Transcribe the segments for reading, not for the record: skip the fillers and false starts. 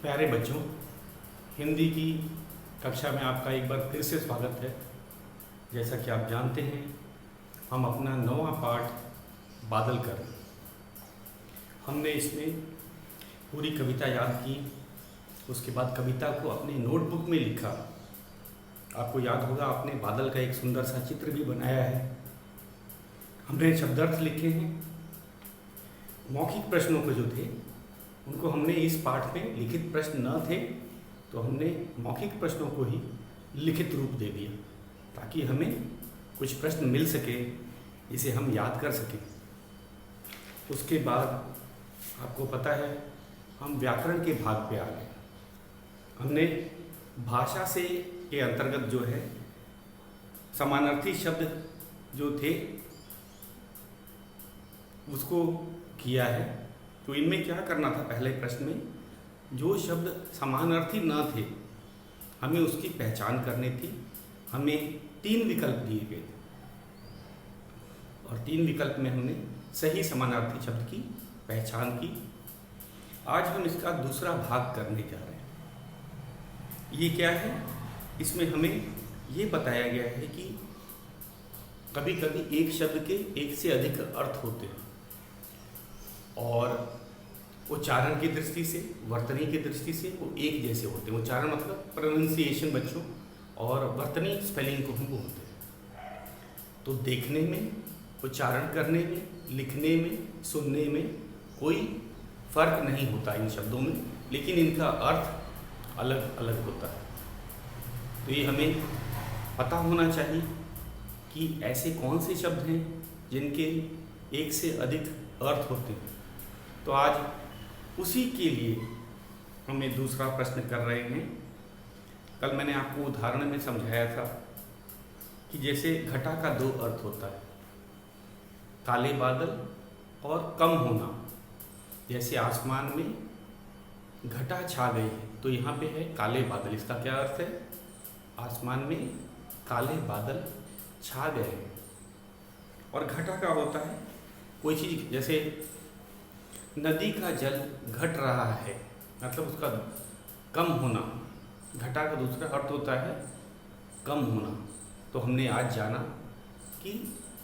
प्यारे बच्चों, हिंदी की कक्षा में आपका एक बार फिर से स्वागत है। जैसा कि आप जानते हैं, हम अपना 9वां पाठ बादल कर रहे हैं। हमने इसमें पूरी कविता याद की, उसके बाद कविता को अपने नोटबुक में लिखा। आपको याद होगा, आपने बादल का एक सुंदर सा चित्र भी बनाया है। हमने शब्दार्थ लिखे हैं। मौखिक प्रश्नों को जो थे उनको हमने इस पाठ में, लिखित प्रश्न न थे तो हमने मौखिक प्रश्नों को ही लिखित रूप दे दिया ताकि हमें कुछ प्रश्न मिल सके, इसे हम याद कर सकें। उसके बाद आपको पता है, हम व्याकरण के भाग पे आ गए। हमने भाषा से के अंतर्गत जो है समानार्थी शब्द जो थे उसको किया है। तो इनमें क्या करना था, पहले प्रश्न में जो शब्द समानार्थी न थे हमें उसकी पहचान करनी थी। हमें 3 विकल्प दिए गए थे और 3 विकल्प में हमने सही समानार्थी शब्द की पहचान की। आज हम इसका दूसरा भाग करने जा रहे हैं। ये क्या है, इसमें हमें ये बताया गया है कि कभी कभी एक शब्द के एक से अधिक अर्थ होते हैं और उच्चारण की दृष्टि से, वर्तनी की दृष्टि से वो एक जैसे होते हैं। उच्चारण मतलब प्रोनाउंसिएशन बच्चों, और वर्तनी स्पेलिंग को हम बोलते हैं। तो देखने में, उच्चारण करने में, लिखने में, सुनने में कोई फर्क नहीं होता इन शब्दों में, लेकिन इनका अर्थ अलग अलग होता है। तो ये हमें पता होना चाहिए कि ऐसे कौन से शब्द हैं जिनके एक से अधिक अर्थ होते हैं। तो आज उसी के लिए हमें दूसरा प्रश्न कर रहे हैं। कल मैंने आपको उदाहरण में समझाया था कि जैसे घटा का 2 अर्थ होता है, काले बादल और कम होना। जैसे आसमान में घटा छा गई है तो यहाँ पे है काले बादल, इसका क्या अर्थ है, आसमान में काले बादल छा गए हैं। और घटा का होता है कोई चीज़, जैसे नदी का जल घट रहा है, मतलब उसका कम होना। घटा का दूसरा अर्थ होता है कम होना। तो हमने आज जाना कि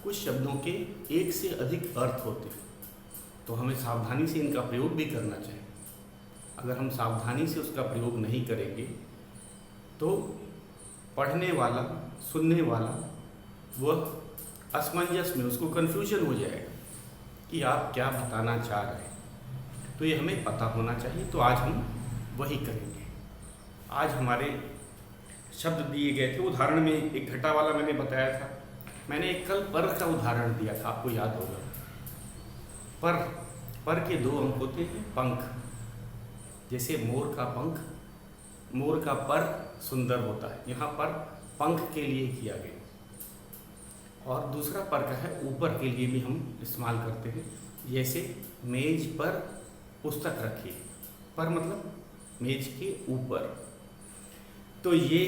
कुछ शब्दों के एक से अधिक अर्थ होते हैं, तो हमें सावधानी से इनका प्रयोग भी करना चाहिए। अगर हम सावधानी से उसका प्रयोग नहीं करेंगे तो पढ़ने वाला, सुनने वाला, वह असमंजस में, उसको कन्फ्यूजन हो जाएगा कि आप क्या बताना चाह रहे हैं। तो ये हमें पता होना चाहिए। तो आज हम वही करेंगे। आज हमारे शब्द दिए गए थे। उदाहरण में एक घटा वाला मैंने बताया था। मैंने एक कल पर का उदाहरण दिया था, आपको याद होगा। पर के 2 अंक होते हैं, पंख। जैसे मोर का पंख, मोर का पर सुंदर होता है, यहाँ पर पंख के लिए किया गया। और दूसरा पर का है ऊपर के लिए भी हम इस्तेमाल करते हैं। जैसे मेज पर पुस्तक रखी, पर मतलब मेज के ऊपर। तो ये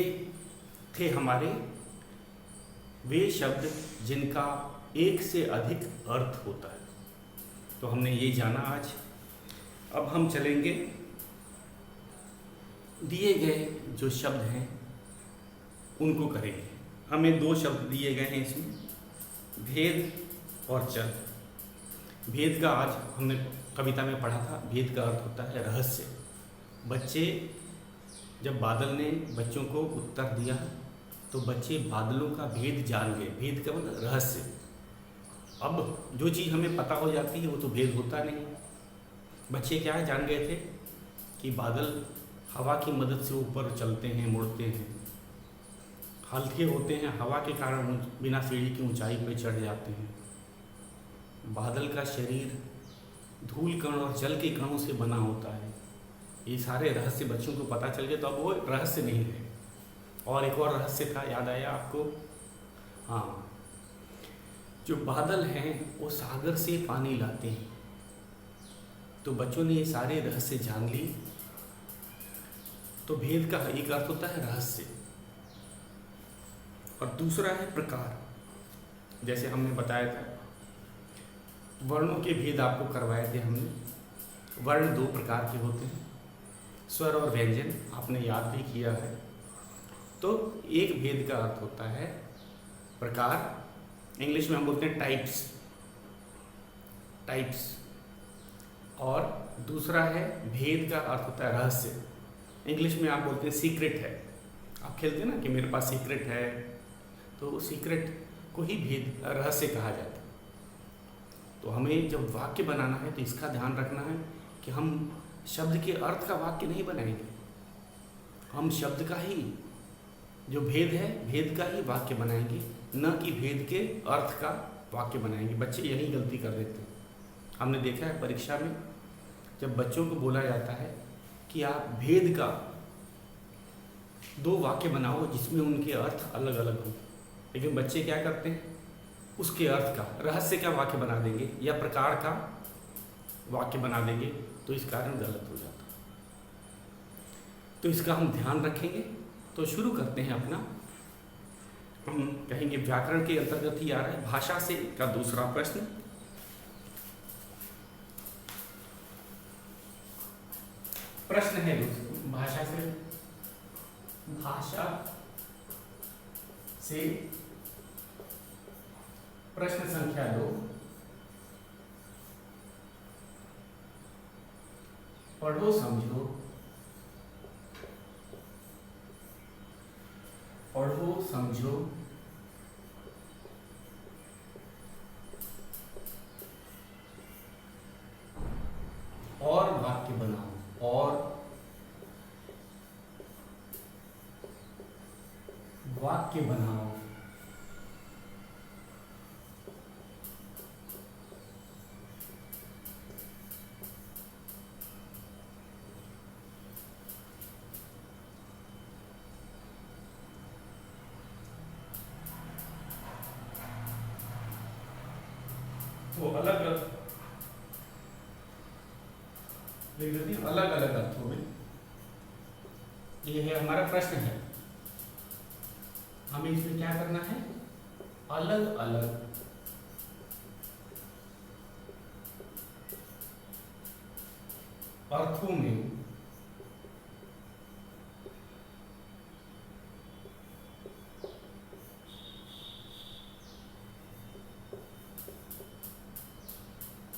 थे हमारे वे शब्द जिनका एक से अधिक अर्थ होता है। तो हमने ये जाना आज। अब हम चलेंगे, दिए गए जो शब्द हैं उनको करेंगे। हमें 2 शब्द दिए गए हैं इसमें, भेद और चल। भेद का आज हमने कविता में पढ़ा था। भेद का अर्थ होता है रहस्य। बच्चे, जब बादल ने बच्चों को उत्तर दिया तो बच्चे बादलों का भेद जान गए। भेद का मतलब रहस्य। अब जो चीज़ हमें पता हो जाती है वो तो भेद होता नहीं। बच्चे क्या जान गए थे कि बादल हवा की मदद से ऊपर चलते हैं, मुड़ते हैं, हल्के होते हैं, हवा के कारण बिना सीढ़ी की ऊंचाई पर चढ़ जाते हैं। बादल का शरीर धूल कण और जल के कणों से बना होता है। ये सारे रहस्य बच्चों को पता चल गए, तो अब वो रहस्य नहीं है। और एक और रहस्य था, याद आया आपको? हाँ, जो बादल हैं वो सागर से पानी लाते हैं। तो बच्चों ने ये सारे रहस्य जान ली। तो भेद का एक अर्थ होता है रहस्य और दूसरा है प्रकार। जैसे हमने बताया था, वर्णों के भेद आपको करवाए थे हमने। वर्ण 2 प्रकार के होते हैं, स्वर और व्यंजन आपने याद भी किया है। तो एक भेद का अर्थ होता है प्रकार, इंग्लिश में हम बोलते हैं टाइप्स, टाइप्स। और दूसरा है भेद का अर्थ होता है रहस्य, इंग्लिश में आप बोलते हैं सीक्रेट है। आप खेलते हैं ना कि मेरे पास सीक्रेट है, तो सीक्रेट को ही भेद रहस्य कहा जाता है। तो हमें जब वाक्य बनाना है तो इसका ध्यान रखना है कि हम शब्द के अर्थ का वाक्य नहीं बनाएंगे, हम शब्द का ही जो भेद है भेद का ही वाक्य बनाएंगे, न कि भेद के अर्थ का वाक्य बनाएंगे। बच्चे यही गलती कर देते हैं। हमने देखा है परीक्षा में जब बच्चों को बोला जाता है कि आप भेद का 2 वाक्य बनाओ जिसमें उनके अर्थ अलग अलग हों, लेकिन बच्चे क्या करते हैं, उसके अर्थ का रहस्य का वाक्य बना देंगे या प्रकार का वाक्य बना देंगे, तो इस कारण गलत हो जाता है। तो इसका हम ध्यान रखेंगे। तो शुरू करते हैं अपना, हम कहेंगे व्याकरण के अंतर्गत ही आ रहा है, भाषा से का दूसरा प्रश्न। प्रश्न है भाषा से, भाषा से प्रश्न संख्या 2। पढ़ो समझो, पढ़ो समझो और वाक्य बनाओ, और वाक्य बनाओ। तो अलग अलग अलग अर्थों में, ये है हमारा प्रश्न है। हमें इसमें क्या करना है, अलग अलग अर्थों में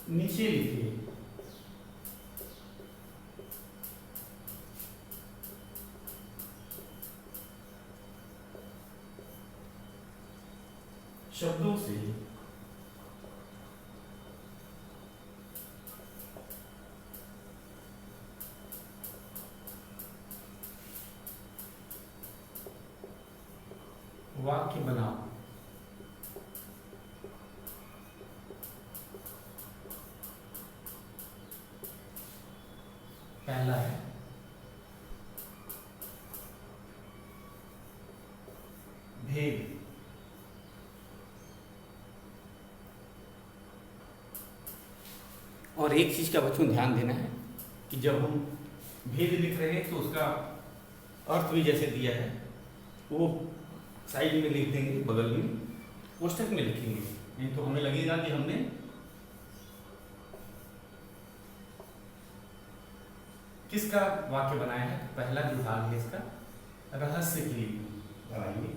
नीचे लिखे शब्दों से वाक्य बनाओ। पहला है भेद। और एक चीज का बच्चों ध्यान देना है कि जब हम भेद लिख रहे हैं तो उसका अर्थ भी जैसे दिया है वो साइड में लिख देंगे, बगल में कोष्ठक में लिखेंगे, नहीं तो हमें लगेगा कि हमने किसका वाक्य बनाया है। पहला जो भाग है इसका रहस्य के लिए बनाइए,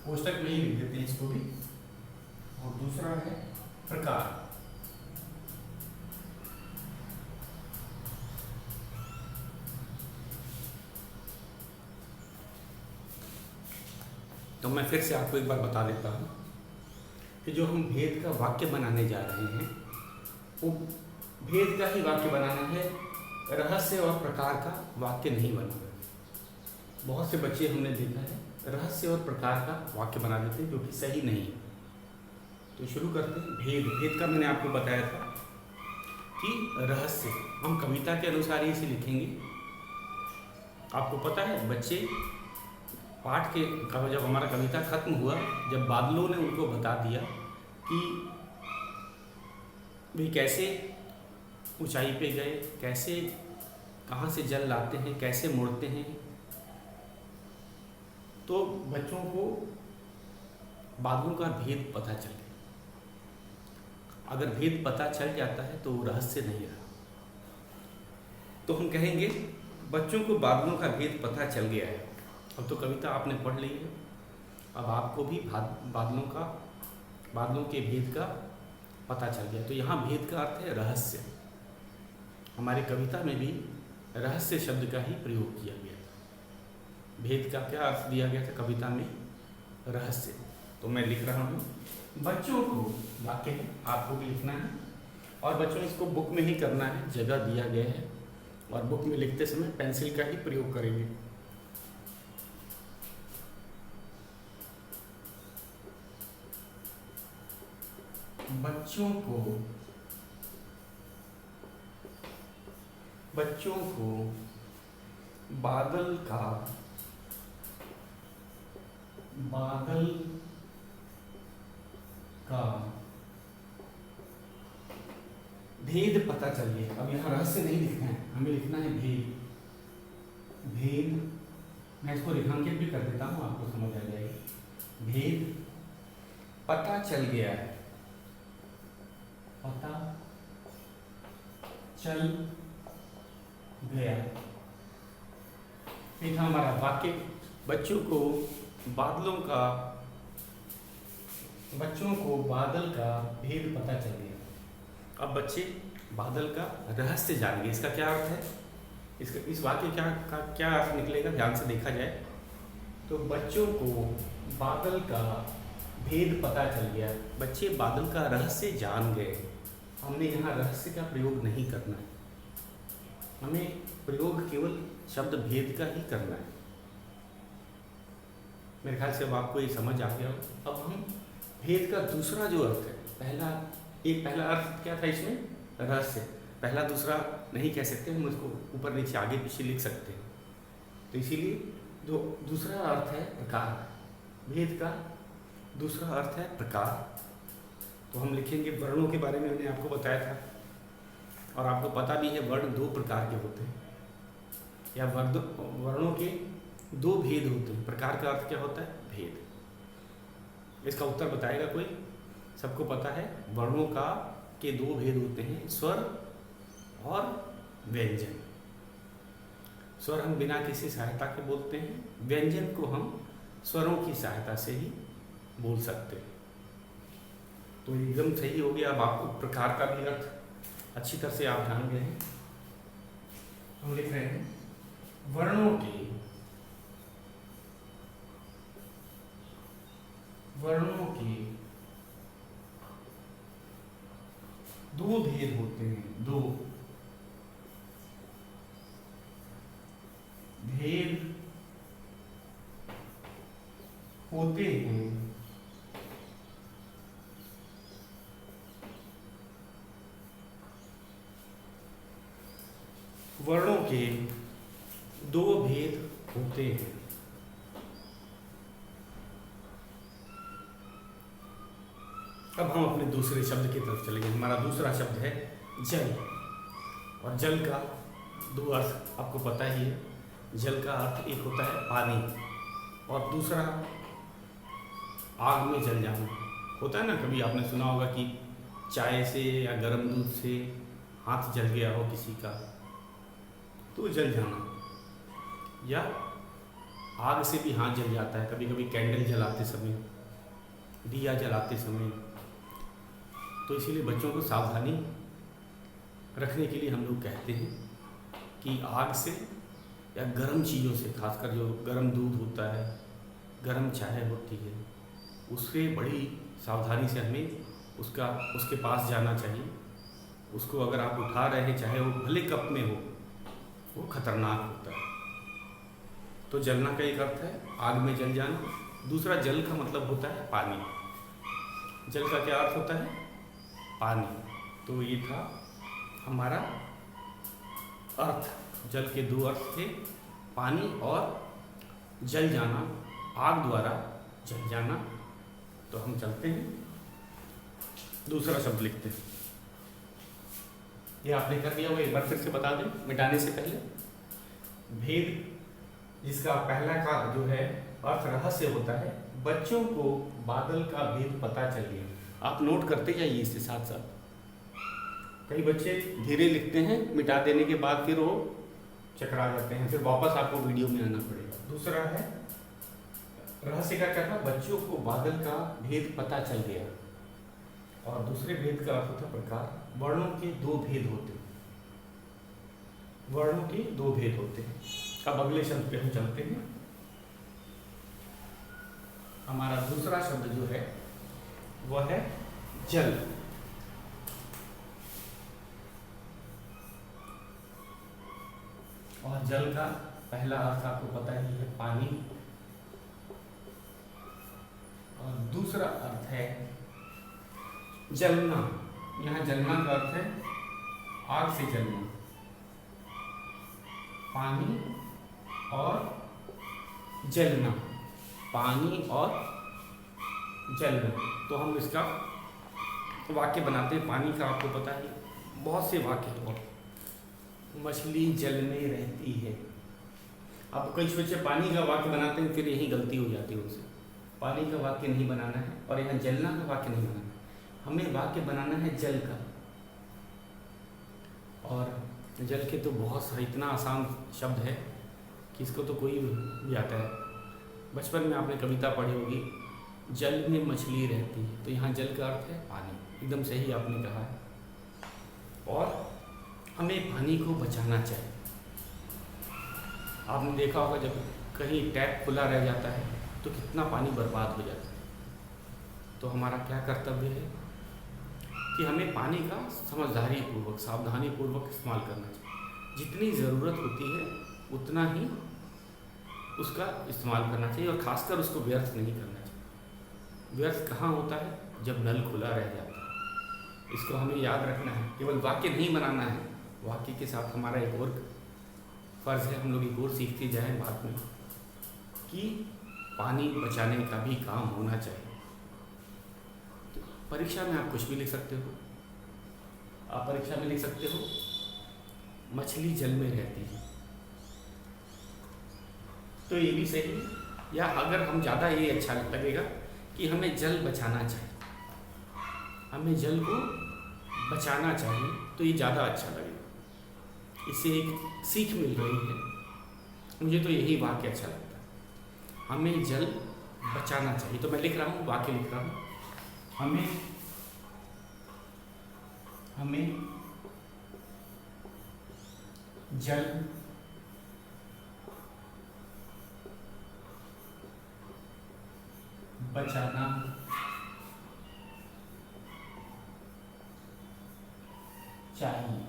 कोष्ठक में ही लिख देते हैं इसको भी। और दूसरा है प्रकार। तो मैं फिर से आपको एक बार बता देता हूँ कि जो हम भेद का वाक्य बनाने जा रहे हैं वो भेद का ही वाक्य बनाना है, रहस्य और प्रकार का वाक्य नहीं बनाना। बहुत से बच्चे हमने देखा है रहस्य और प्रकार का वाक्य बना देते हैं, जो कि सही नहीं है। तो शुरू करते हैं। भेद का मैंने आपको बताया था कि रहस्य हम कविता के अनुसार ही इसे लिखेंगे। आपको पता है बच्चे पाठ के जब हमारा कविता खत्म हुआ, जब बादलों ने उनको बता दिया कि वे कैसे ऊंचाई पे गए, कैसे कहाँ से जल लाते हैं, कैसे मुड़ते हैं, तो बच्चों को बादलों का भेद पता चल गया। अगर भेद पता चल जाता है तो वो रहस्य नहीं रहा। तो हम कहेंगे बच्चों को बादलों का भेद पता चल गया है। अब तो कविता आपने पढ़ ली है, अब आपको भी बादलों के भेद का पता चल गया। तो यहाँ भेद का अर्थ है रहस्य। हमारी कविता में भी रहस्य शब्द का ही प्रयोग किया गया था। भेद का क्या अर्थ दिया गया था कविता में? रहस्य। तो मैं लिख रहा हूँ, बच्चों को, वाक्य है, आपको भी लिखना है और बच्चों इसको बुक में ही करना है, जगह दिया गया है और बुक में लिखते समय पेंसिल का ही प्रयोग करेंगे। बच्चों को बादल का भेद पता चल गया। अब यहाँ रहस्य नहीं लिखना है, हमें लिखना है भेद। मैं इसको रेखांकित भी कर देता हूँ, आपको समझ आ जाएगी। भेद पता चल गया है, पता चल गया। एक हमारा वाक्य, बच्चों को बादल का भेद पता चल गया। अब बच्चे बादल का रहस्य जानेंगे। इसका क्या अर्थ है? इस वाक्य का क्या अर्थ निकलेगा, ध्यान से देखा जाए तो बच्चों को बादल का भेद पता चल गया, बच्चे बादल का रहस्य जान गए। हमने यहाँ रहस्य का प्रयोग नहीं करना है, हमें प्रयोग केवल शब्द भेद का ही करना है। मेरे ख्याल से अब आपको ये समझ आ गया। अब हम भेद का दूसरा जो अर्थ है, पहला अर्थ क्या था इसमें? रहस्य। पहला दूसरा नहीं कह सकते, हम उसको ऊपर नीचे आगे पीछे लिख सकते हैं। तो इसीलिए जो दूसरा अर्थ है प्रकार, भेद का दूसरा अर्थ है प्रकार। तो हम लिखेंगे, वर्णों के बारे में मैंने आपको बताया था और आपको पता भी है वर्ण दो प्रकार के होते हैं, या वर्णों के दो भेद होते हैं। प्रकार का अर्थ क्या होता है? भेद। इसका उत्तर बताएगा कोई? सबको पता है वर्णों के दो भेद होते हैं, स्वर और व्यंजन। स्वर हम बिना किसी सहायता के बोलते हैं, व्यंजन को हम स्वरों की सहायता से ही बोल सकते हैं। तो एकदम सही हो गया। अब आपको प्रकार का भी अर्थ अच्छी तरह से आप जान गए हैं। हम लिख रहे हैं, वर्णों के दो भेद होते हैं, दो भेद होते हैं। वर्णों के दो भेद होते हैं। अब हम अपने दूसरे शब्द की तरफ चलेंगे। हमारा दूसरा शब्द है जल, और जल का दो अर्थ आपको पता ही है। जल का अर्थ एक होता है पानी और दूसरा आग में जल जाना। होता है ना, कभी आपने सुना होगा कि चाय से या गर्म दूध से हाथ जल गया हो किसी का, तो जल जाना। या आग से भी हाथ जल जाता है, कभी कभी कैंडल जलाते समय, दिया जलाते समय। तो इसीलिए बच्चों को सावधानी रखने के लिए हम लोग कहते हैं कि आग से या गर्म चीज़ों से, खासकर जो गर्म दूध होता है, गर्म चाय होती है, उससे बड़ी सावधानी से हमें उसके पास जाना चाहिए। उसको अगर आप उठा रहे हैं, चाहे वो भले कप में हो, वो खतरनाक होता है। तो जलना का एक अर्थ है आग में जल जाना। दूसरा जल का मतलब होता है पानी। जल का क्या अर्थ होता है? पानी। तो ये था हमारा अर्थ। जल के दो अर्थ थे, पानी और जल जाना, आग द्वारा जल जाना। तो हम चलते हैं, दूसरा शब्द लिखते हैं। ये आपने कर दिया, वो एक बार फिर से बता दें मिटाने से पहले। भेद, जिसका पहला का जो है अर्थ रहस्य होता है, बच्चों को बादल का भेद पता चल गया। आप नोट करते जाइए इसके साथ साथ। कई बच्चे धीरे लिखते हैं, मिटा देने के बाद फिर वो चकरा जाते हैं, फिर वापस आपको वीडियो में आना पड़ेगा। दूसरा है रहस्य का कहना, बच्चों को बादल का भेद पता चल गया। और दूसरे भेद का अर्थ होता प्रकार। वर्णों के दो भेद होते हैं, वर्णों के दो भेद होते हैं। अब अगले शब्द पे हम चलते हैं। हमारा दूसरा शब्द जो है वह है जल। और जल का पहला अर्थ आपको पता ही है, पानी। और दूसरा अर्थ है जलना। यहाँ जलना का अर्थ है आग से जलना, पानी और जलना, पानी और जलना। तो हम इसका वाक्य बनाते हैं। पानी का आपको पता है बहुत से वाक्य हैं। मछली जल में रहती है। अब कई बच्चे पानी का वाक्य बनाते हैं, फिर यही गलती हो जाती है उनसे। पानी का वाक्य नहीं बनाना है और यहाँ जलना का वाक्य नहीं बनाना है, हमें वाक्य बनाना है जल का। और जल के तो बहुत सारे, इतना आसान शब्द है कि इसको तो कोई भी आता है। बचपन में आपने कविता पढ़ी होगी, जल में मछली रहती है। तो यहाँ जल का अर्थ है पानी, एकदम सही आपने कहा है। और हमें पानी को बचाना चाहिए। आपने देखा होगा जब कहीं टैप खुला रह जाता है तो कितना पानी बर्बाद हो जाता है। तो हमारा क्या कर्तव्य है कि हमें पानी का समझदारी पूर्वक, सावधानी पूर्वक इस्तेमाल करना चाहिए। जितनी ज़रूरत होती है उतना ही उसका इस्तेमाल करना चाहिए, और ख़ासकर उसको व्यर्थ नहीं करना चाहिए। व्यर्थ कहाँ होता है? जब नल खुला रह जाता है। इसको हमें याद रखना है। केवल वाक्य नहीं बनाना है, वाक्य के साथ हमारा एक और फ़र्ज़ है, हम लोग एक और सीखते जाएँ बाद में, कि पानी बचाने का भी काम होना चाहिए। तो परीक्षा में आप कुछ भी लिख सकते हो। आप परीक्षा में लिख सकते हो मछली जल में रहती है, तो ये भी सही है। या अगर हम ज़्यादा, ये अच्छा लगेगा कि हमें जल बचाना चाहिए, हमें जल को बचाना चाहिए, तो ये ज़्यादा अच्छा लगेगा। इससे एक सीख मिल रही है। मुझे तो यही वाक्य अच्छा लगता है, हमें जल बचाना चाहिए। तो मैं लिख रहा हूँ, वाक्य लिख रहा हूँ, हमें जल बचाना चाहिए।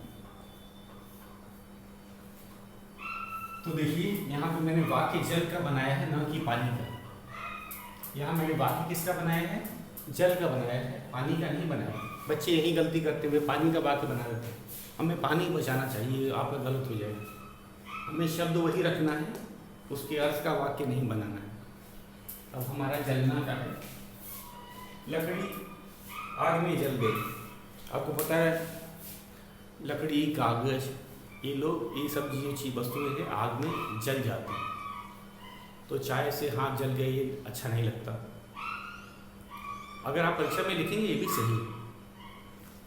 तो देखिए यहाँ पे मैंने वाक्य जल का बनाया है, न कि पानी का। यहाँ मैंने वाक्य किसका बनाया है? जल का बनाया है, पानी का नहीं बनाया। बच्चे यही गलती करते हुए पानी का वाक्य बना देते हैं। हमें पानी बचाना चाहिए, आपका गलत हो जाएगा। हमें शब्द वही रखना है, उसके अर्थ का वाक्य नहीं बनाना है। अब हमारा जलना का है, लकड़ी आग में जल गई। आपको पता है लकड़ी, कागज, ये सब जो वस्तुएं हैं आग में जल जाती हैं। तो चाय से हाथ जल गए, ये अच्छा नहीं लगता। अगर आप परीक्षा में लिखेंगे ये भी सही है।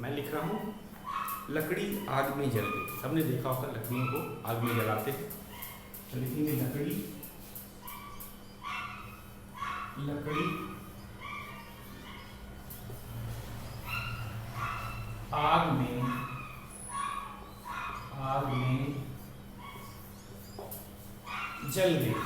मैं लिख रहा हूँ लकड़ी आग में जल गई। सबने देखा होगा लकड़ियों को आग में जलाते हैं। तो लिखेंगे लकड़ी आग में जल गई।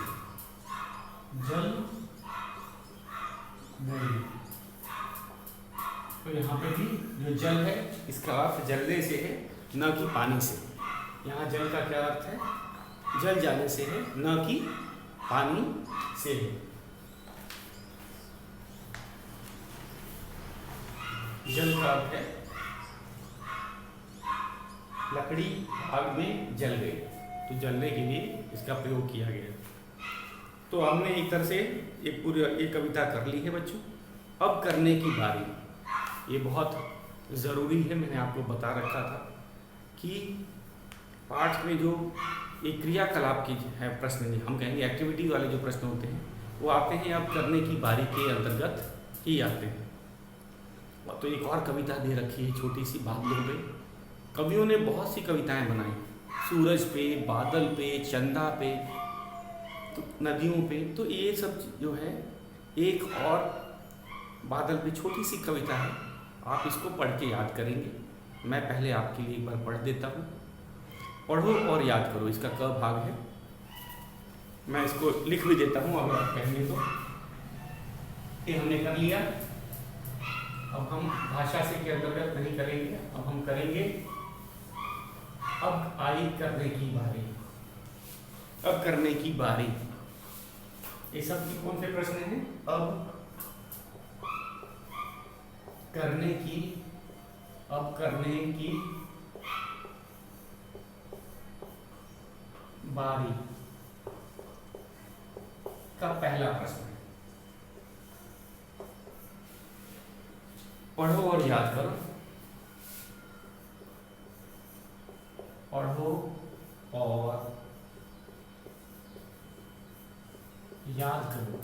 तो यहाँ पे भी जो जल है इसका अर्थ जलने से है, न कि पानी से। यहाँ जल का क्या अर्थ है? जल जाने से है, न कि पानी से है। जल का अर्थ है लकड़ी आग में जल गई, तो जलने के लिए इसका प्रयोग किया गया। तो हमने एक तरह से एक पूरी एक कविता कर ली है बच्चों। अब करने की बारी, ये बहुत ज़रूरी है। मैंने आपको बता रखा था कि पाठ में जो एक क्रियाकलाप की है प्रश्न, नहीं हम कहेंगे एक्टिविटी वाले जो प्रश्न होते हैं वो आते हैं अब करने की बारी के अंतर्गत ही आते हैं। तो एक और कविता दे रखी है छोटी सी, बादलों पे कवियों ने बहुत सी कविताएं बनाई, सूरज पे, बादल पे, चंदा पे, तो नदियों पे। तो ये सब जो है एक और बादल पे छोटी सी कविता है, आप इसको पढ़ के याद करेंगे। मैं पहले आपके लिए एक बार पढ़ देता हूँ, पढ़ो और याद करो। इसका क भाग है, मैं इसको लिख भी देता हूँ अगर आप कहेंगे तो। ये हमने कर लिया। अब हम भाषा से के अंतर्गत नहीं करेंगे, अब हम करेंगे अब आई करने की बारी। अब करने की बारी, ये सब कौन से प्रश्न हैं? अब करने की, अब करने की बारी का पहला प्रश्न है। पढ़ो और याद करो, पढ़ो और याद करो।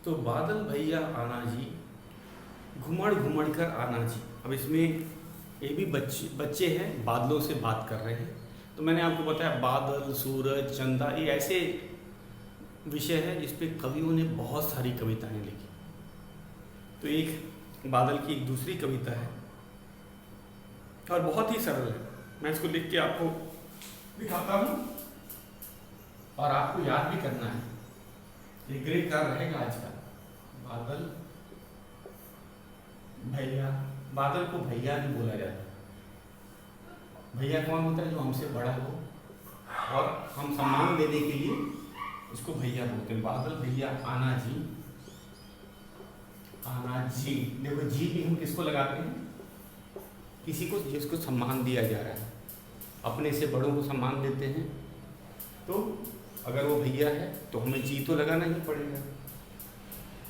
तो बादल भैया आना जी, घुमड़ घुमड़ कर आना जी। अब इसमें ये भी बच्चे हैं, बादलों से बात कर रहे हैं। तो मैंने आपको बताया बादल, सूरज, चंदा, ये ऐसे विषय है जिस पे कवियों ने बहुत सारी कविताएं लिखी। तो एक बादल की एक दूसरी कविता है और बहुत ही सरल है। मैं इसको लिख के आपको दिखाता हूँ और आपको याद भी करना है। ये गृह कार्य रहेगा आज का। बादल भैया, बादल को भैया भी बोला जाता है। भैया कौन होता है? जो हमसे बड़ा हो और हम सम्मान देने के लिए इसको भैया बोलते हैं। बादल भैया आना जी, आना जी। देखो जी भी हम किसको लगाते हैं? किसी को जिसको सम्मान दिया जा रहा है, अपने से बड़ों को सम्मान देते हैं। तो अगर वो भैया है तो हमें जी तो लगाना ही पड़ेगा।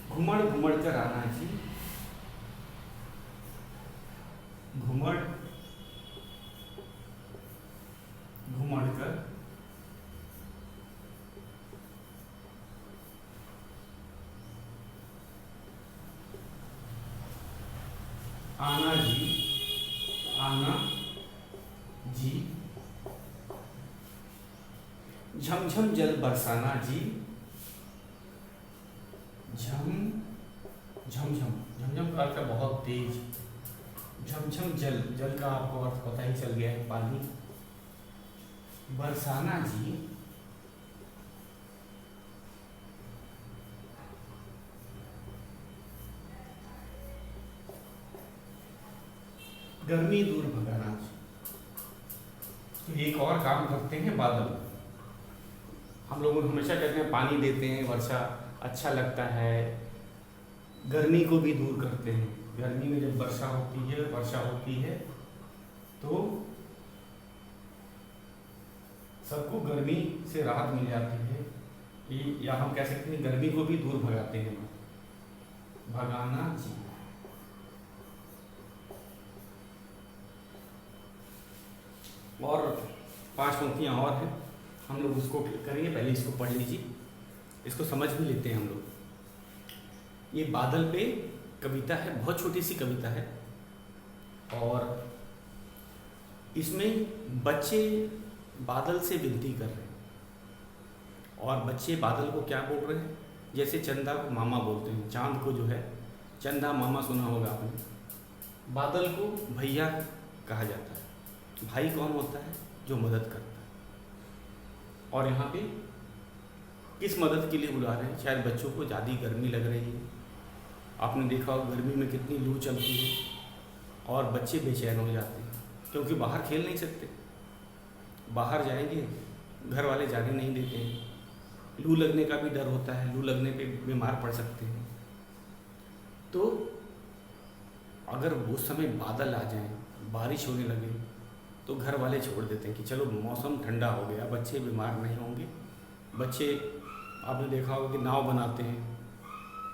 घुमड़ घुमड़ कर आना जी, घुमड़ घुमड़ कर आना जी, आना जी। झमझम जल बरसाना जी, झम झमझम, झमझम का अर्थ है बहुत तेज। झमझम जल, जल का आपको अर्थ पता ही चल गया है, पानी। बरसाना जी, गर्मी दूर भगाना जी। तो एक और काम करते हैं बादल। हम लोग हमेशा कहते हैं पानी देते हैं, वर्षा अच्छा लगता है, गर्मी को भी दूर करते हैं। गर्मी में जब वर्षा होती है तो सबको गर्मी से राहत मिल जाती है, या हम कह सकते हैं गर्मी को भी दूर भगाते हैं। भगाना जी। और 5 पंक्तियां और हैं, हम लोग उसको करेंगे। पहले इसको पढ़ लीजिए, इसको समझ भी लेते हैं हम लोग। ये बादल पे कविता है, बहुत छोटी सी कविता है और इसमें बच्चे बादल से विनती कर रहे हैं। और बच्चे बादल को क्या बोल रहे हैं? जैसे चंदा को मामा बोलते हैं, चांद को जो है चंदा मामा सुना होगा आपने। बादल को भैया कहा जाता है। भाई कौन होता है? जो मदद करता है। और यहाँ पे किस मदद के लिए बुला रहे हैं? शायद बच्चों को ज़्यादा गर्मी लग रही है। आपने देखा होगा गर्मी में कितनी लू चलती है और बच्चे बेचैन हो जाते हैं क्योंकि बाहर खेल नहीं सकते। बाहर जाएंगे, घर वाले जाने नहीं देते हैं। लू लगने का भी डर होता है, लू लगने पे बीमार पड़ सकते हैं। तो अगर उस समय बादल आ जाएं, बारिश होने लगे, तो घर वाले छोड़ देते हैं कि चलो मौसम ठंडा हो गया, बच्चे बीमार नहीं होंगे। बच्चे आपने देखा होगा कि नाव बनाते हैं,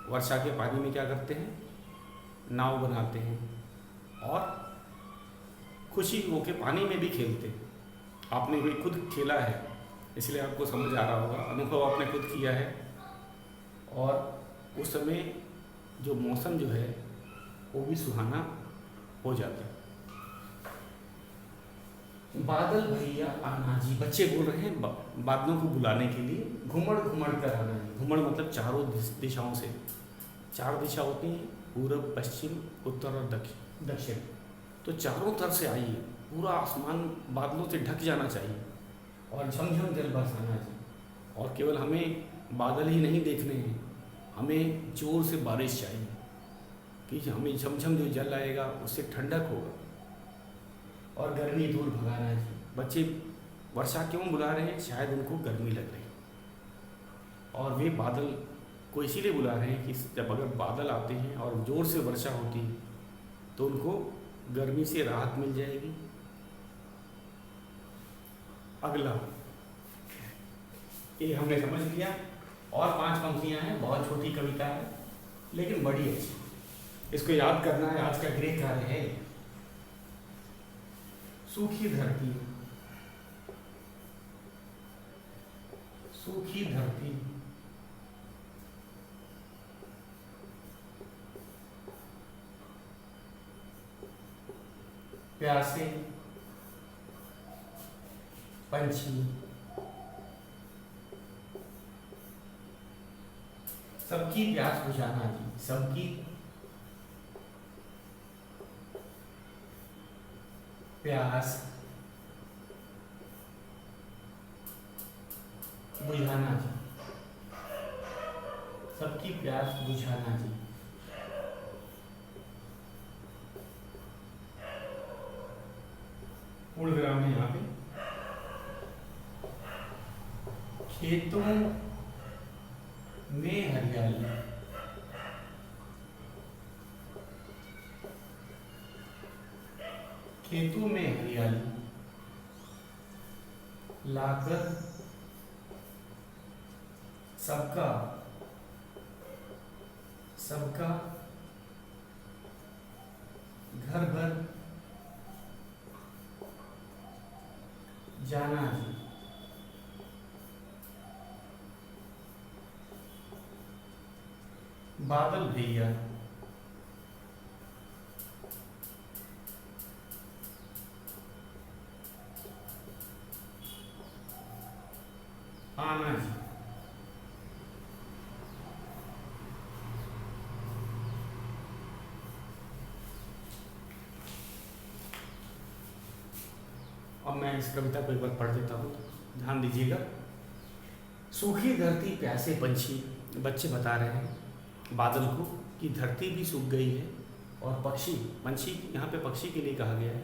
वर्षा के पानी में क्या करते हैं? नाव बनाते हैं और खुशी होके पानी में भी खेलते हैं। आपने भी खुद खेला है इसलिए आपको समझ आ रहा होगा, अनुभव आपने खुद किया है। और उस समय जो मौसम जो है वो भी सुहाना हो जाता है। बादल भैया आना जी, बच्चे बोल रहे हैं बादलों को बुलाने के लिए घुमड़ घुमड़ कर आना जी। घुमड़ मतलब चारों दिशाओं से, 4 दिशा होती हैं, पूरब, पश्चिम, उत्तर और दक्षिण। तो चारों तरफ से आइए, पूरा आसमान बादलों से ढक जाना चाहिए और झमझम जल बरसाना जी। और केवल हमें बादल ही नहीं देखने हैं, हमें जोर से बारिश चाहिए कि हमें झमझम जो जल आएगा उससे ठंडक होगा और गर्मी दूर भगाना जी। बच्चे वर्षा क्यों बुला रहे हैं? शायद उनको गर्मी लग रही है और वे बादल को इसीलिए बुला रहे हैं कि जब अगर बादल आते हैं और ज़ोर से वर्षा होती है तो उनको गर्मी से राहत मिल जाएगी। अगला ये हमने समझ लिया। और 5 पंक्तियां हैं, बहुत छोटी कविता है लेकिन बड़ी अच्छी, इसको याद करना है, आज का गृह कार्य है। सूखी धरती, सूखी धरती, प्यासे पंछी, सबकी प्यास बुझाना जी। सबकी प्यास बुझाना जी। सबकी प्यास बुझाना जी। पूर्ण विराम है यहाँ पे। खेतों में हरियाली, खेतों में हरियाली लाकर सबका सबका घर भर जाना जी। बादल भैया आना जी। अब मैं इस कविता को एक बार पढ़ देता हूँ, ध्यान दीजिएगा। सूखी धरती, प्यासे पंछी, बच्चे बता रहे हैं बादल को कि धरती भी सूख गई है और पक्षी, पंछी यहाँ पे पक्षी के लिए कहा गया है,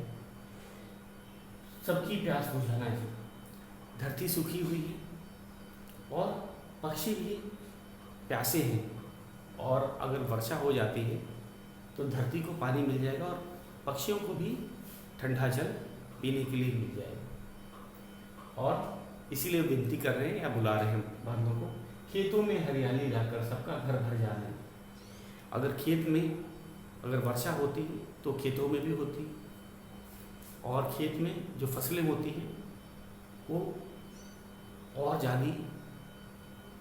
सबकी प्यास बुझाना है। धरती सूखी हुई है और पक्षी भी प्यासे हैं और अगर वर्षा हो जाती है तो धरती को पानी मिल जाएगा और पक्षियों को भी ठंडा जल पीने के लिए मिल जाएगा। और इसीलिए विनती कर रहे हैं या बुला रहे हैं बादलों को, खेतों में हरियाली लाकर सबका घर भर जाना है। अगर खेत में अगर वर्षा होती है तो खेतों में भी होती है और खेत में जो फसलें होती हैं वो और ज़्यादा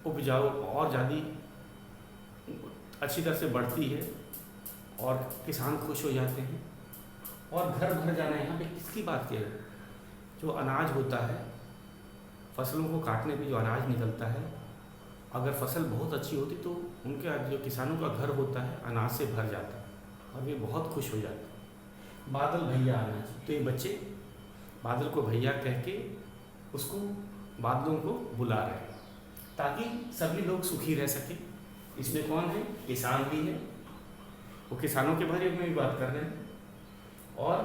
उपजाऊ और ज़्यादा अच्छी तरह से बढ़ती है और किसान खुश हो जाते हैं। और घर भर जाना, यहाँ पे किसकी बात कह रहे हैं? जो अनाज होता है, फसलों को काटने पे जो अनाज निकलता है, अगर फसल बहुत अच्छी होती तो उनके जो किसानों का घर होता है अनाज से भर जाता है और वे बहुत खुश हो जाते हैं। बादल भैया आना चाहिए, तो ये बच्चे बादल को भैया कह के उसको बादलों को बुला रहे हैं ताकि सभी लोग सुखी रह सकें। इसमें कौन है? किसान भी है, वो किसानों के बारे में भी बात कर रहे हैं और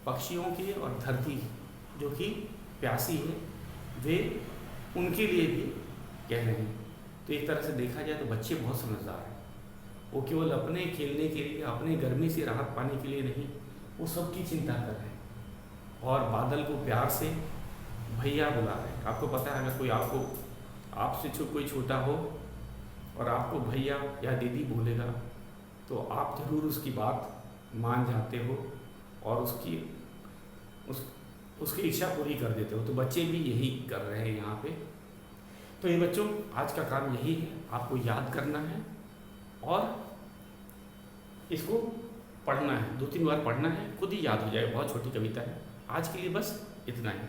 पक्षियों की और धरती जो कि प्यासी है वे उनके लिए भी कह रहे हैं। तो एक तरह से देखा जाए तो बच्चे बहुत समझदार हैं, वो केवल अपने खेलने के लिए, अपने गर्मी से राहत पाने के लिए नहीं, वो सबकी चिंता कर रहे हैं और बादल को प्यार से भैया बुला रहे हैं। आपको पता है अगर कोई आपसे कोई छोटा हो और आपको भैया या दीदी बोलेगा तो आप ज़रूर उसकी बात मान जाते हो और उसकी इच्छा पूरी कर देते हो। तो बच्चे भी यही कर रहे हैं यहाँ पे। तो ये बच्चों, आज का काम यही है, आपको याद करना है और इसको पढ़ना है, 2-3 बार पढ़ना है, खुद ही याद हो जाए। बहुत छोटी कविता है। आज के लिए बस इतना ही।